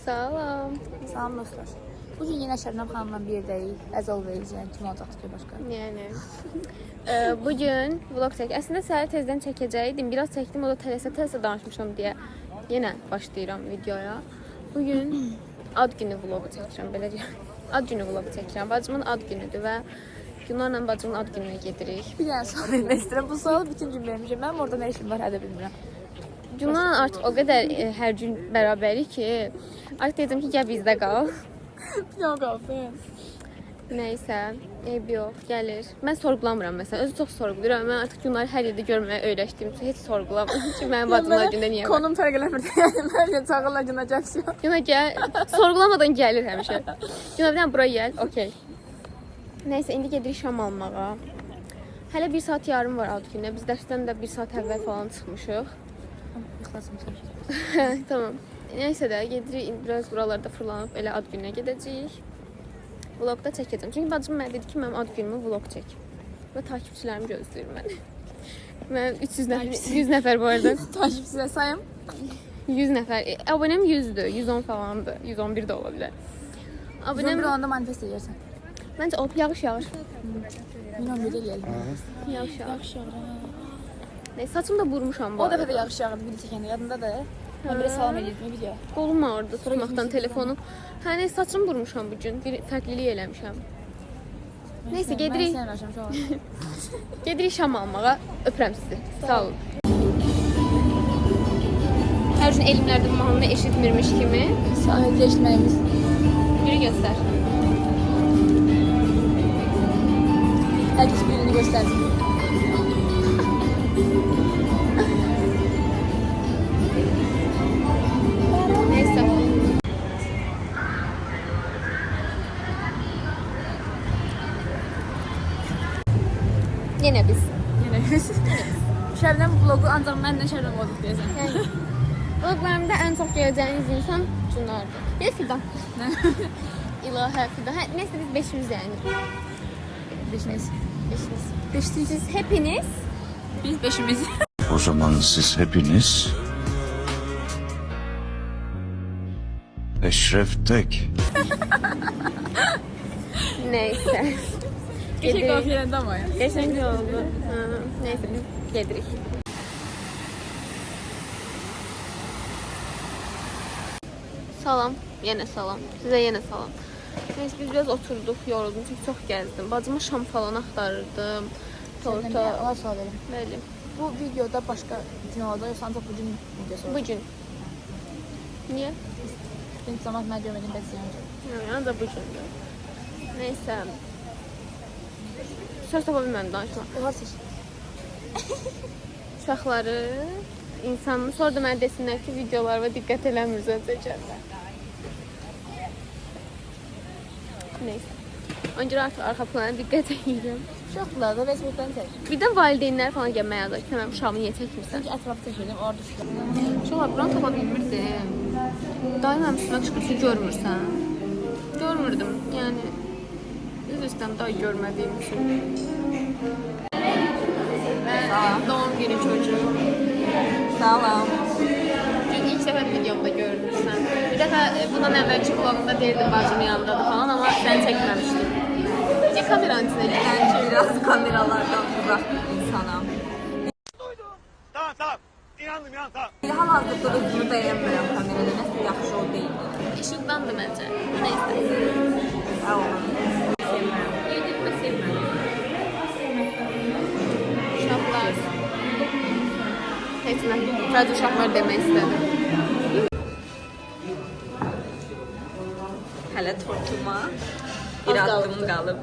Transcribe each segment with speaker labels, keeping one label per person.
Speaker 1: Salam.
Speaker 2: Salam dostlar. Bugün yine Şəbnəm xanımla birdəyik. Əzal verəcəyəm. Kim olacaq ki başqa?
Speaker 1: Yəni. Bugün vlog çək. Əslində səhər tezdən çəkəcəydim. Biraz çəkdim, o da tələsə danışmışam deyə yenə başlayıram videoya. Bugün ad günü vlogu çəkirəm, beləcə. Ad günü vlogu çəkirəm. Bacımın ad günüdür və Günlarla bacımın ad gününə gedirik.
Speaker 2: Bir dənə sual vermək istəyirəm. Bu sualı bütün gün vermişəm. Mənim orada nə işim var, hədə bilmirəm.
Speaker 1: Günlarla artıq o qədər hər gün bərabərik ki, artıq dedim ki, gəl bizdə qal.
Speaker 2: Yox, qalsın.
Speaker 1: Nəysə, eyb yox, gəlir. Mən sorğulamıram məsələn, özü çox sorğuluram. Mən artıq Günları hər yerdə görməyə öyrəşdiyim üçün heç sorğulamıram ki, mənim bacımlar gündə niyə var.
Speaker 2: Konum fərq eləmirdi. Yəni hər gün çağırlar Günə gəlsin.
Speaker 1: Günə gəl, sorğulamadan gəlir həmişə. Günə bir dənə bura gəl, okey. Nəysə, indi gedirik şam almağa. Hələ 1 saat yarım var ad günə. Biz dərsdən də 1 saat əvvəl falan çıxmışıq. Tamam. Nəysə də gedirik, biraz buralarda fırlanıb elə ad gününə gedəcəyik. Vlogda çəkəcəm. Çünki bacım mənə dedi ki, mənim ad günümü vlog çək. Və takipçilərim gözləyir məni. Mənim 100 nəfər bu arada.
Speaker 2: Takipçilə sayım.
Speaker 1: 100 nəfər. Abonəm 100'dür, 110 falandır. 111 də ola bilər.
Speaker 2: Abonəm bir olanda manifest edirsən.
Speaker 1: Məncə o yağış.
Speaker 2: Bilməm bir eləyəlim.
Speaker 1: Yağış.
Speaker 2: Yağış.
Speaker 1: Neyse, saçımı da vurmuşam bu
Speaker 2: O
Speaker 1: arada.
Speaker 2: dəfə də yağış yağırdı video çəkəndə. Yadında da. Mən bir salam edirdim video.
Speaker 1: Qolum ağrıdı tutmaqdan telefonu. Hə, neyse, saçımı vurmuşam bugün. Bir fərqlilik eləmişəm. Neyse, gedirik.
Speaker 2: Mən sənə şu an.
Speaker 1: Gedirik şam almağa. Öpürəm sizi. Sağ olun. Hər gün elimlərdə mahnını eşitmirmiş kimi.
Speaker 2: Sahildə eşitməyimiz.
Speaker 1: Biri göstər.
Speaker 2: Hər kəs birini göstərsin.
Speaker 1: Neyse. Yine biz.
Speaker 2: Şəbnəm vlogu ancaq mənlə Şəbnəm olduq deyəsən.
Speaker 1: Vloglarımda ən çox görəcəyiniz insan Cünardır. Ya Fidan. İlahə Fidan. Neyse biz 5'imiz yani.
Speaker 2: Beşimiz.
Speaker 1: Siz hepiniz.
Speaker 2: Biz 5'imiz.
Speaker 3: O zaman siz hepiniz Eşref Tek.
Speaker 1: Neyse.
Speaker 2: Geçək qafiyələndə ama ya.
Speaker 1: Geçen gün oldu. Neyse biz gedirik. Salam. Yine salam. Size yine salam. Neyse biz biraz oturduk, yoruldum çünkü çok gezdim. Bacıma şam falan aktarırdım. Torta.
Speaker 2: Allah sağ verin.
Speaker 1: Böyle.
Speaker 2: Bu videoda başka gün olacaq, yoxsa ancaq bugün videosu olacaq.
Speaker 1: Bugün. Niye?
Speaker 2: Çünki zaman mən görmədim bəzəyəncə.
Speaker 1: Yani da bugündür. Neyse. Söz tapa bilmədim danışma.
Speaker 2: Olar seç.
Speaker 1: Uşaqları insanın sonra da mənə desinlər ki, videolarıma diqqət eləmirsən çəkərlər. Neyse. Öncə artıq arxa plana diqqət edirəm.
Speaker 2: Uşaqlar da Facebookdan çək.
Speaker 1: Bir də valideynlər falan gəlməyə yazır ki, mənim uşağımı niyə çəkmirsən?
Speaker 2: Çünki ətrafı çəkirdim, orada düşdüm.
Speaker 1: Uşaqlar, buranı tapa bilmirdim. Dayı mənim üstümə çıxıb ki, görmürsən. Görmürdüm, yəni. Düz üstəm dayı görmədiyim üçün. Mən doğum günü çocuğu.
Speaker 2: Salam.
Speaker 1: Çünki ilk səfər videomda görmüşsən. Bir dəfə bundan əvvəlki vlogumda deyirdim bacım yanındadır falan, amma sən çəkməmişdin. Niyə kameranın içinə girdin?
Speaker 4: Bence biraz kameralardan uzak bir insanım.
Speaker 5: Tamam. İnandım tamam.
Speaker 4: Hal-hazırda özümü bəyənmirəm kamerada. Nəsə yaxşı o deyil.
Speaker 1: İşıqdandır məncə. Neyse.
Speaker 4: Sağ olun.
Speaker 1: Yedirmə sevməm. Uşaqlar. Heç nə. Sadəcə uşaqlar demək istədim.
Speaker 4: Hələ tortuma bir addım qalıb.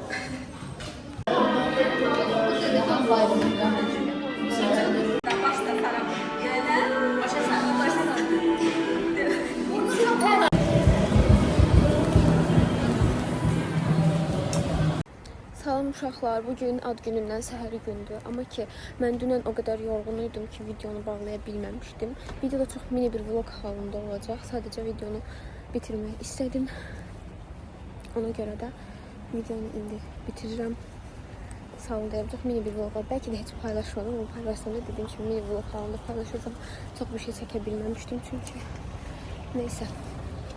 Speaker 1: Salam uşaqlar, bugün ad günümdən səhəri gündür. Amma ki, mən dünən o qədər yorğun idim ki, videonu bağlaya bilməmişdim. Videoda çox mini bir vlog halında olacaq. Sadəcə videonu bitirmək istədim. Ona görə də videonu indi bitirirəm. Sağ olun deyirəm, çox mini bir vlog var. Bəlkə də heç paylaşmadım, amma paylaşsam da dediyim kimi mini vlog halında paylaşacağım. Çox bir şey çəkə bilməmişdim çünki. Neysə.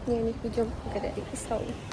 Speaker 1: Yəni videom bu qədər idi. Sağ olun.